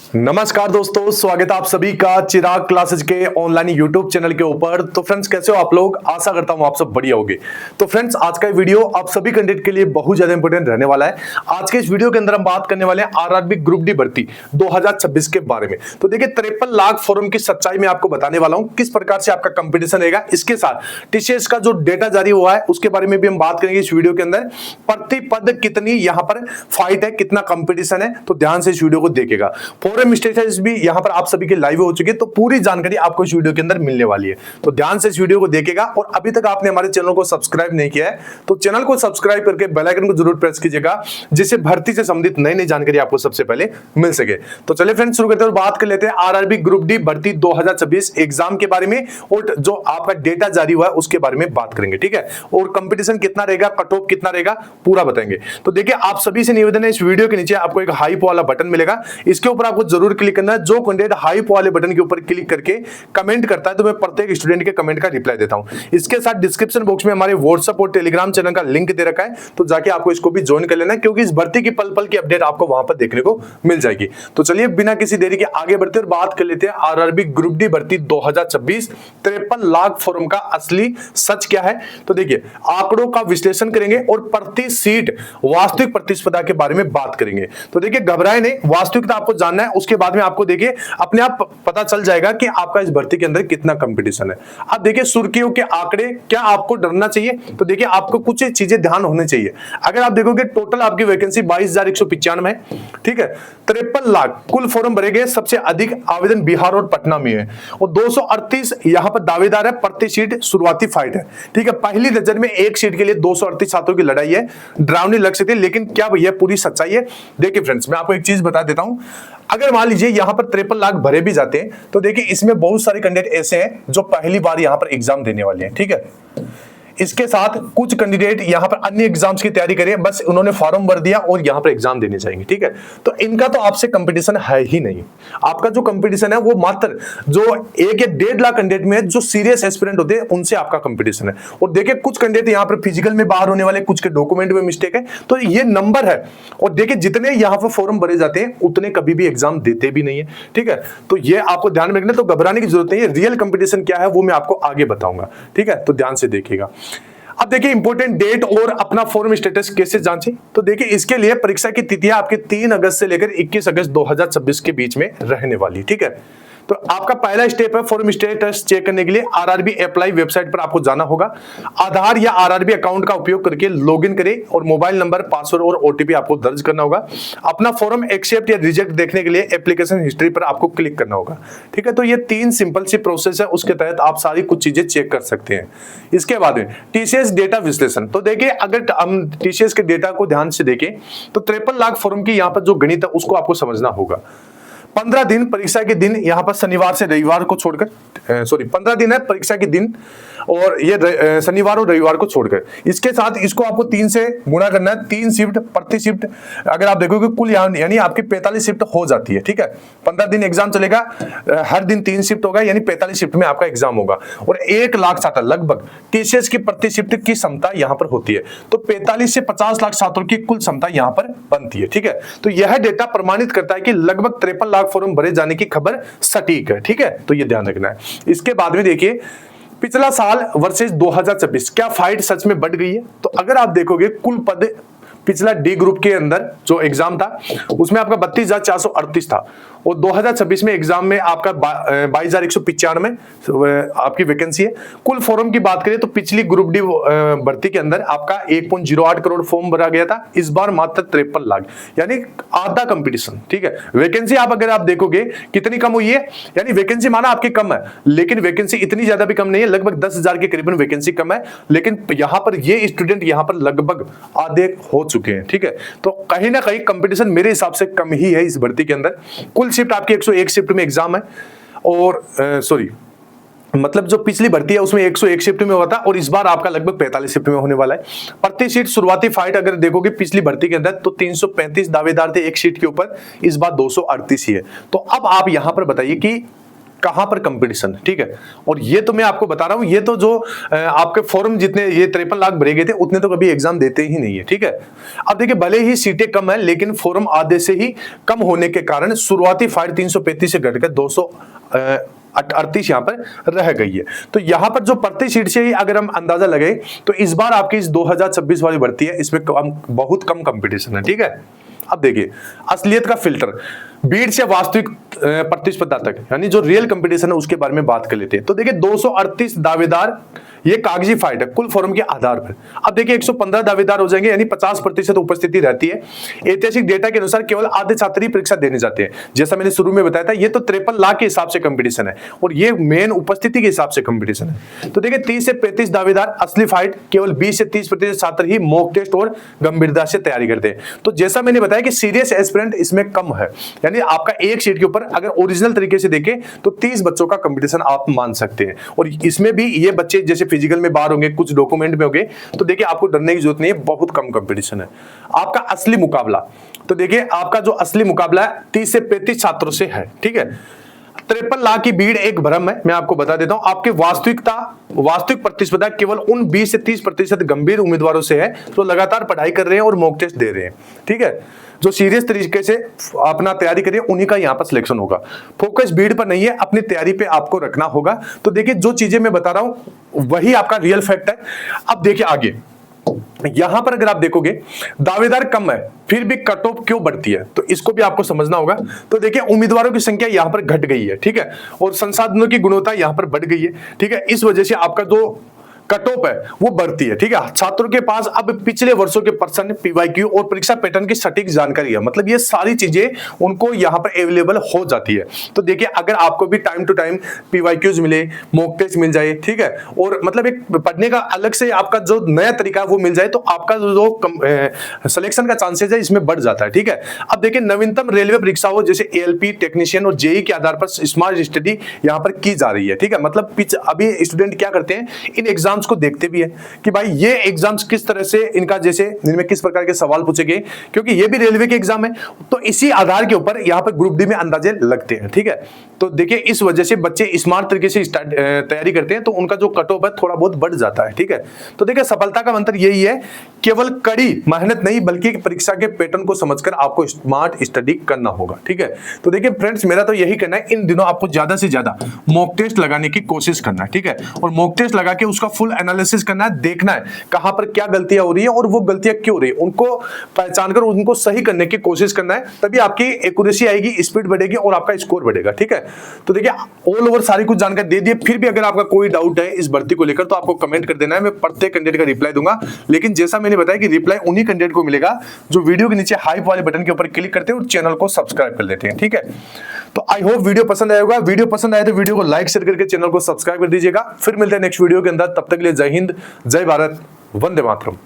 नमस्कार दोस्तों, स्वागत है आप सभी का चिराग क्लासेज के ऑनलाइन यूट्यूब चैनल के ऊपर। तो फ्रेंड्स, कैसे हो आप लोग? आशा करता हूं आप सब बढ़िया होंगे। तो फ्रेंड्स, आज का वीडियो आप सभी कैंडिडेट के लिए बहुत ज्यादा इंपॉर्टेंट रहने वाला है। आज के इस वीडियो के अंदर हम बात करने वाले हैं आरआरबी ग्रुप डी भर्ती 2026 के बारे में। तो देखिए, 53 लाख फॉर्म की सच्चाई में आपको बताने वाला हूं, किस प्रकार से आपका कंपटीशन रहेगा। इसके साथ टीसीएस का जो डेटा जारी हुआ है उसके बारे में भी हम बात करेंगे इस वीडियो के अंदर। प्रति पद कितनी यहां पर फाइट है, कितना कंपटीशन है, तो ध्यान से इस वीडियो को देखेगा। फॉरम स्टेटस भी यहां पर आप सभी के लाइव हो चुके हैं, तो पूरी जानकारी आपको इस वीडियो के अंदर मिलने वाली है। तो ध्यान से इस वीडियो को देखेगा। और अभी तक आपने हमारे चैनल को सब्सक्राइब नहीं किया है तो चैनल को सब्सक्राइब करके बेल आइकन को जरूर प्रेस कीजिएगा, जिससे भर्ती से संबंधित नई नई जानकारी आपको सबसे पहले मिल सके। तो चलिए फ्रेंड्स, शुरू करते हैं और बात कर लेते हैं आरआरबी ग्रुप डी भर्ती 2026 एग्जाम के बारे में, और जो आपका डेटा जारी हुआ है उसके बारे में बात करेंगे, ठीक है। और कंपटीशन कितना रहेगा, कट ऑफ कितना रहेगा, पूरा बताएंगे। तो देखिए, आप सभी से निवेदन है, इस वीडियो के नीचे आपको एक हाइप वाला बटन मिलेगा, इसके ऊपर आपको जरूर क्लिक करना है। जो कैंडिडेट हाइप वाले बटन के ऊपर क्लिक करके कमेंट करता है तो मैं प्रत्येक स्टूडेंट के कमेंट का रिप्लाई देता हूं। इसके साथ डिस्क्रिप्शन बॉक्स में हमारे व्हाट्सएप और टेलीग्राम चैनल का लिंक दे रखा है, तो जाके आपको इसको भी ज्वाइन कर लेना है, क्योंकि इस भर्ती की पल पल की अपडेट आपको वहां पर देखने को मिल जाएगी। तो चलिए बिना किसी देरी के आगे बढ़ते और बात कर लेते हैं आरआरबी ग्रुप डी भर्ती 2026 53 लाख फॉर्म का असली सच क्या है। तो देखिए, आंकड़ों का विश्लेषण करेंगे और प्रति सीट वास्तविक प्रतिस्पर्धा के बारे में बात करेंगे। तो देखिए, घबराए नहीं, वास्तविकता आपको जानना है, उसके बाद में आपको देखिए अपने आप पता चल जाएगा कि आपका इस भर्ती के अंदर कितना कंपटीशन है। अब देखिए, सुर्खियों के आंकड़े, क्या आपको डरना चाहिए? तो देखिए, आपको कुछ चीजें ध्यान होने चाहिए। अगर आप देखोगे, टोटल आपकी वैकेंसी 22,195 है, ठीक है। 53 लाख कुल फॉर्म भरे गए, सबसे अधिक आवेदन बिहार और पटना में है, और 238 यहां पर दावेदार है। प्रति सीट शुरुआती फाइट है, ठीक है। पहली नजर में एक सीट के लिए 238 छात्रों की लड़ाई है। डरावनी लग सकती है, लेकिन क्या भैया पूरी सच्चाई है? देखिए फ्रेंड्स, मैं आपको एक चीज बता देता हूं। अगर मान लीजिए यहां पर 53 लाख भरे भी जाते हैं, तो देखिए इसमें बहुत सारे कैंडिडेट ऐसे हैं जो पहली बार यहां पर एग्जाम देने वाले हैं, ठीक है। इसके साथ कुछ कैंडिडेट यहां पर अन्य एग्जाम्स की तैयारी करें, बस उन्होंने फॉर्म भर दिया और यहां पर एग्जाम देने जाएंगे, ठीक है। तो इनका तो आपसे कंपटीशन है ही नहीं। आपका जो कंपटीशन है वो मात्र जो 1 या 1.5 लाख कैंडिडेट में जो सीरियस एस्पिरेंट होते हैं उनसे आपका कंपटीशन है। और देखिए, कुछ कैंडिडेट यहां पर फिजिकल में बाहर होने वाले, कुछ के डॉक्यूमेंट में मिस्टेक है, तो ये नंबर है। और देखिए, जितने यहां पर फॉर्म भरे जाते हैं उतने कभी भी एग्जाम देते भी नहीं है, ठीक है। तो ये आपको ध्यान में रखना, तो घबराने की जरूरत नहीं है। रियल कंपटीशन क्या है वो मैं आपको आगे बताऊंगा, ठीक है। तो ध्यान से देखिएगा। अब देखिए, इंपॉर्टेंट डेट और अपना फॉर्म स्टेटस कैसे जांचें। तो देखिए, इसके लिए परीक्षा की तिथियां आपके 3 अगस्त से लेकर 21 अगस्त 2026 के बीच में रहने वाली, ठीक है। तो आपका पहला स्टेप है फॉर्म स्टेटस चेक करने के लिए आरआरबी अप्लाई वेबसाइट पर आपको जाना होगा। आधार या आरआरबी अकाउंट का उपयोग करके लॉगिन करें और मोबाइल नंबर, पासवर्ड और ओटीपी आपको दर्ज करना होगा। अपना फॉर्म एक्सेप्ट या रिजेक्ट देखने के लिए एप्लीकेशन हिस्ट्री पर आपको क्लिक करना होगा, ठीक है। तो ये 3 सिंपल सी प्रोसेस है, उसके तहत आप सारी कुछ चीजें चेक कर सकते हैं। इसके बाद में टीसीएस डेटा विश्लेषण। तो देखिए, अगर हम टीसीएस के डेटा को ध्यान से देखें तो 53 लाख फॉर्म की यहाँ पर जो गणित है उसको आपको समझना होगा। 15 दिन परीक्षा के दिन यहां पर शनिवार से रविवार को छोड़कर, 15 दिन है परीक्षा के दिन, और ये शनिवार और रविवार को छोड़कर। इसके साथ इसको आपको 3 से गुणा करना है। 3 शिफ्ट प्रति शिफ्ट अगर आप देखोगे कुल यानी आपकी 45 शिफ्ट हो जाती है, ठीक है। 15 दिन एग्जाम चलेगा, हर दिन 3 शिफ्ट होगा, यानी 45 शिफ्ट में आपका एग्जाम होगा। और 1 लाख छात्र लगभग टीसीएस की प्रति शिफ्ट की क्षमता यहां पर होती है। तो 45 से 50 लाख छात्रों की कुल क्षमता यहां पर बनती है, ठीक है। तो यह डेटा प्रमाणित करता है कि लगभग 53 लाख फॉर्म भरे जाने की खबर सटीक है, ठीक है। तो ये ध्यान रखना है। इसके बाद में देखिए, पिछला साल वर्सेस 2026 क्या फाइट सच में बढ़ गई है। तो अगर आप देखोगे कुल पद पिछला डी ग्रुप के अंदर जो एग्जाम था उसमें आपका 32,438 था, और 2026 में एग्जाम में आपका 22,195 आपकी वैकेंसी है। कुल फॉर्म की बात करें तो पिछली ग्रुप डी भर्ती के अंदर आपका 1.08 करोड़ फॉर्म भरा गया था, इस बार मात्र 53 लाख, यानी आधा कंपटीशन, ठीक है। वैकेंसी अगर आप देखोगे कितनी कम हुई है, यानी वैकेंसी माना आपकी कम है, लेकिन वैकेंसी इतनी ज्यादा भी कम नहीं है, लगभग 10,000 के करीबन वैकेंसी कम है, लेकिन यहां पर ये स्टूडेंट यहां पर लगभग आधे हो चुके हैं, ठीक है। तो कहीं ना कहीं कंपटीशन मेरे हिसाब से कम ही है इस भर्ती के अंदर। कुल शिफ्ट आपकी 101 शिफ्ट में एग्जाम है, और मतलब जो पिछली भर्ती है उसमें 101 शिफ्ट में हुआ था, और इस बार आपका लगभग 45 शिफ्ट में होने वाला है। प्रति सीट शुरुआती फाइट अगर देखोगे पिछली भर्ती के अंदर तो 335 दावेदार थे एक सीट के ऊपर, इस बार 238 ही है। तो अब आप यहां पर बताइए कि कहां पर कंपटीशन, ठीक है। और ये तो मैं आपको बता रहा हूं, ये तो जो आपके फॉर्म जितने ये 53 लाख भरे गए थे उतने तो कभी एग्जाम देते ही नहीं है, ठीक है। अब देखिए भले ही सीटें कम है लेकिन फॉर्म आधे से ही कम होने के कारण शुरुआती फाइल 335 से घटकर 238 यहां पर रह गई है। तो यहां पर जो प्रति सीट से ही अगर हम अंदाजा लगाए तो इस बार आपकी इस 2026 वाली भर्ती है, इसमें बहुत कम कंपटीशन है, ठीक है। अब देखिए असलियत का फिल्टर, भीड़ से वास्तविक प्रतिस्पर्धा तक, यानी जो रियल कंपटीशन है उसके बारे में बात कर लेते हैं। तो देखिए 238 दावेदार, ये कागजी फाइट है कुल फॉर्म के आधार पर। अब देखिए 115 दावेदार हो जाएंगे, यानी 50% उपस्थिति रहती है। ऐतिहासिक डेटा के अनुसार केवल आधे छात्र ही परीक्षा देने जाते हैं। जैसा मैंने शुरू में बताया था, ये तो 53 लाख के हिसाब से कंपटीशन है और ये मेन उपस्थिति के हिसाब से कंपटीशन है। तो देखिए 30 से 35 दावेदार, असली फाइट केवल 20 से 30% छात्र ही मॉक टेस्ट और गंभीरता से तैयारी करते हैं। तो जैसा मैंने बताया कि सीरियस एस्पिरेंट इसमें कम है, यानी आपका एक सीट के ऊपर अगर ओरिजिनल तरीके से देखें तो 30 बच्चों का कंपटीशन आप मान सकते हैं। और इसमें भी ये बच्चे जैसे फिजिकल में बाहर होंगे, कुछ डॉक्यूमेंट में होंगे, तो देखिए आपको डरने की जरूरत नहीं है, बहुत कम कंपटीशन है। आपका असली मुकाबला, तो देखिए आपका जो असली मुकाबला है 30 से 35 छात्रों से है, ठीक है। 53 लाख की भीड़ एक भ्रम है, मैं आपको बता देता हूं। आपके वास्तविक प्रतिस्पर्धा केवल उन 20 से 30% गंभीर उम्मीदवारों से है जो लगातार पढ़ाई कर रहे हैं और मॉक टेस्ट दे रहे हैं, ठीक है। जो सीरियस तरीके से अपना तैयारी करिए उन्हीं का यहाँ पर सिलेक्शन होगा। फोकस भीड़ पर नहीं है, अपनी तैयारी पे आपको रखना होगा। तो देखिए जो चीजें मैं बता रहा हूं वही आपका रियल फैक्ट है। अब देखिए आगे यहां पर अगर आप देखोगे दावेदार कम है फिर भी कट ऑफ क्यों बढ़ती है, तो इसको भी आपको समझना होगा। तो देखिए उम्मीदवारों की संख्या यहां पर घट गई है, ठीक है, और संसाधनों की गुणवत्ता यहां पर बढ़ गई है, ठीक है। इस वजह से आपका जो कट ऑफ है वो बढ़ती है, ठीक है। छात्रों के पास अब पिछले वर्षों के प्रश्न, पीवाईक्यू और परीक्षा पैटर्न की सटीक जानकारी है, मतलब ये सारी चीजें उनको यहां पर अवेलेबल हो जाती है। तो देखिए अगर आपको भी टाइम टू टाइम पीवाईक्यूज मिले, मॉक टेस्ट मिल जाए, ठीक है, और मतलब एक पढ़ने का अलग से आपका जो नया तरीका है वो मिल जाए, तो आपका जो सिलेक्शन का चांसेस है इसमें बढ़ जाता है, ठीक है। अब देखिए नवीनतम रेलवे परीक्षा हो जैसे एएलपी, टेक्नीशियन और जेई के आधार पर स्मार्ट स्टडी यहां पर की जा रही है, ठीक है। मतलब अभी स्टूडेंट क्या करते हैं, इन एग्जाम को देखते भी है कि भाई ये एग्जाम्स किस तरह से इनका, जैसे इनमें किस प्रकार के सवाल पूछे गए, क्योंकि ये भी रेलवे के एग्जाम है, तो इसी आधार के ऊपर यहां पर ग्रुप डी में अंदाजे लगते हैं, ठीक है। तो देखिए इस वजह से बच्चे स्मार्ट तरीके से तैयारी करते हैं तो उनका जो कट ऑफ है थोड़ा बहुत बढ़ जाता है, ठीक है। तो देखिए सफलता का मंत्र यही है, केवल कड़ी मेहनत नहीं बल्कि परीक्षा के पैटर्न को समझकर आपको स्मार्ट स्टडी करना होगा, ठीक है। तो देखिए फ्रेंड्स मेरा तो यही कहना है, इन दिनों आपको ज्यादा से ज्यादा मॉक टेस्ट लगाने की कोशिश करना है, ठीक है, और मॉक टेस्ट लगा के उसका फुल एनालिसिस करना है, देखना है कहां पर क्या गलतियां हो रही है और वो गलतियां क्यों हो रही है, उनको पहचान कर उनको सही करने की कोशिश करना है, तभी आपकी एक्यूरेसी आएगी, स्पीड बढ़ेगी और आपका स्कोर बढ़ेगा, ठीक है। तो देखिए ऑल ओवर सारी कुछ जानकारी दे दी, फिर भी अगर आपका कोई डाउट है इस भर्ती को लेकर तो आपको कमेंट कर देना है, मैं प्रत्येक कैंडिडेट का रिप्लाई दूंगा। लेकिन जैसा मैंने बताया कि रिप्लाई उन्हीं कैंडिडेट को मिलेगा जो वीडियो के नीचे हाइप वाले बटन के ऊपर क्लिक करते हैं और चैनल को सब्सक्राइब कर लेते हैं, ठीक है। तो आई होप वीडियो पसंद आया होगा, वीडियो पसंद आए तो वीडियो को लाइक शेयर करके चैनल को सब्सक्राइब कर दीजिएगा। फिर मिलते हैं नेक्स्ट वीडियो के अंदर, तब तक के लिए जय हिंद, जय भारत, वंदे मातरम।